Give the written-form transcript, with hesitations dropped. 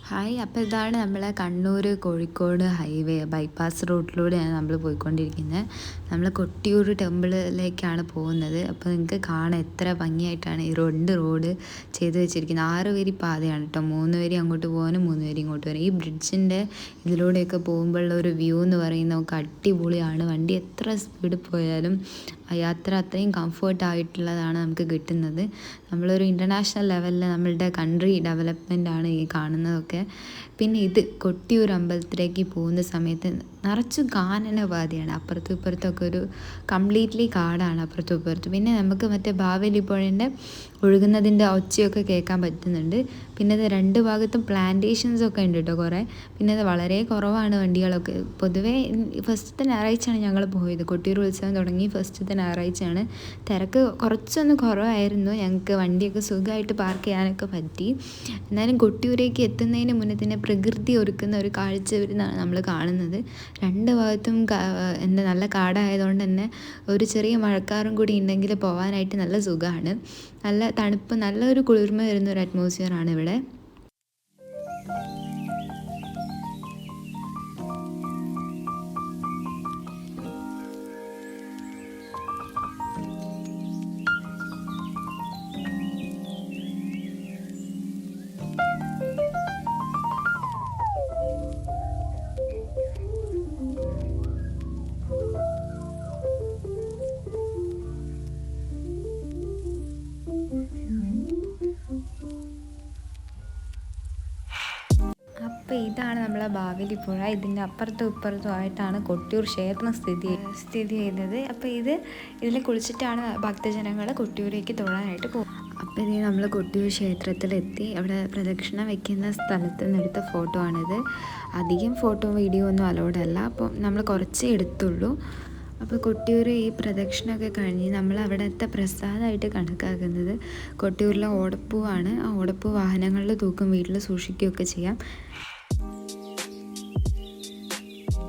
Hi, അപ്പോൾ ഇതാണ് നമ്മളെ കണ്ണൂർ കോഴിക്കോട് ഹൈവേ ബൈപ്പാസ് റൂട്ടിലൂടെയാണ് നമ്മൾ പോയിക്കൊണ്ടിരിക്കുന്നത്. നമ്മൾ കൊട്ടിയൂർ ടെമ്പിളിലേക്കാണ് പോകുന്നത്. അപ്പോൾ നിങ്ങൾക്ക് കാണാം എത്ര ഭംഗിയായിട്ടാണ് ഈ റോഡ് ചെയ്ത് വെച്ചിരിക്കുന്നത്. 6 വരി പാതയാണ് കേട്ടോ. 3 വരി അങ്ങോട്ട് പോകാനും 3 വരി ഇങ്ങോട്ട് വരാനും. ഈ ബ്രിഡ്ജിൻ്റെ ഇതിലൂടെയൊക്കെ പോകുമ്പോഴുള്ള ഒരു വ്യൂ എന്ന് പറയുന്നത് നമുക്ക് അടിപൊളിയാണ്. വണ്ടി എത്ര സ്പീഡിൽ പോയാലും യാത്ര അത്രയും കംഫർട്ടായിട്ടുള്ളതാണ് നമുക്ക് കിട്ടുന്നത്. നമ്മളൊരു ഇൻ്റർനാഷണൽ ലെവലിൽ നമ്മളുടെ കൺട്രി ഡെവലപ്മെൻറ്റാണ് ഈ കാണുന്നതൊക്കെ. പിന്നെ ഇത് കൊട്ടിയൂർ അമ്പലത്തിലേക്ക് പോകുന്ന സമയത്ത് നിറച്ചും കാനന പാതയാണ്. അപ്പുറത്തും ഇപ്പുറത്തൊക്കെ ഒരു കംപ്ലീറ്റ്ലി കാടാണ് അപ്പുറത്തും ഇപ്പുറത്തും. പിന്നെ നമുക്ക് മറ്റേ ബാവലി പുഴേൻ്റെ ഒഴുകുന്നതിൻ്റെ ഒച്ചയൊക്കെ കേൾക്കാൻ പറ്റുന്നുണ്ട്. പിന്നെ അത് 2 ഭാഗത്തും പ്ലാന്റേഷൻസൊക്കെ ഉണ്ട് കേട്ടോ കുറേ. പിന്നെ അത് വളരെ കുറവാണ് വണ്ടികളൊക്കെ. പൊതുവേ ഫസ്റ്റത്തെ ഞായറാഴ്ചയാണ് ഞങ്ങൾ പോയത്. കൊട്ടിയൂർ ഉത്സവം തുടങ്ങി ഫസ്റ്റത്തെ ഞായറാഴ്ചയാണ്. തിരക്ക് കുറച്ചൊന്ന് കുറവായിരുന്നു. ഞങ്ങൾക്ക് വണ്ടിയൊക്കെ സുഖമായിട്ട് പാർക്ക് ചെയ്യാനൊക്കെ പറ്റി. എന്നാലും കൊട്ടിയൂരേക്ക് എത്തുന്നതിന് മുന്നേ തന്നെ പ്രകൃതി ഒരുക്കുന്ന ഒരു കാഴ്ച വരുന്നതാണ് നമ്മൾ കാണുന്നത്. 2 ഭാഗത്തും നല്ല കാടായതുകൊണ്ട് തന്നെ ഒരു ചെറിയ മഴക്കാറും കൂടി ഉണ്ടെങ്കിൽ പോകാനായിട്ട് നല്ല സുഖമാണ്. നല്ല തണുപ്പ്, നല്ലൊരു കുളിർമ വരുന്ന ഒരു അറ്റ്മോസ്ഫിയറാണ് ഇവിടെ. അപ്പോൾ ഇതാണ് നമ്മളെ ബാവലി പുഴ. ഇതിൻ്റെ അപ്പുറത്തും ഇപ്പുറത്തും ആയിട്ടാണ് കൊട്ടിയൂർ ക്ഷേത്രം സ്ഥിതി ചെയ്യുന്നത്. അപ്പോൾ ഇതിൽ കുളിച്ചിട്ടാണ് ഭക്തജനങ്ങൾ കൊട്ടിയൂരേക്ക് തൊഴാനായിട്ട് പോകും. അപ്പോൾ ഇത് നമ്മൾ കൊട്ടിയൂർ ക്ഷേത്രത്തിലെത്തി. അവിടെ പ്രദക്ഷിണം വയ്ക്കുന്ന സ്ഥലത്ത് നിന്നെടുത്ത ഫോട്ടോ ആണിത്. അധികം ഫോട്ടോ വീഡിയോ ഒന്നും അലൗഡ് അല്ല. അപ്പോൾ നമ്മൾ കുറച്ചേ എടുത്തുള്ളൂ. അപ്പോൾ കൊട്ടിയൂർ ഈ പ്രദക്ഷിണമൊക്കെ കഴിഞ്ഞ് നമ്മൾ അവിടുത്തെ പ്രസാദമായിട്ട് കണക്കാക്കുന്നത് കൊട്ടിയൂരിലെ ഓടപ്പൂവാണ്. ആ ഓടപ്പൂ വാഹനങ്ങളിൽ തൂക്കും, വീട്ടിൽ സൂക്ഷിക്കുകയൊക്കെ ചെയ്യാം.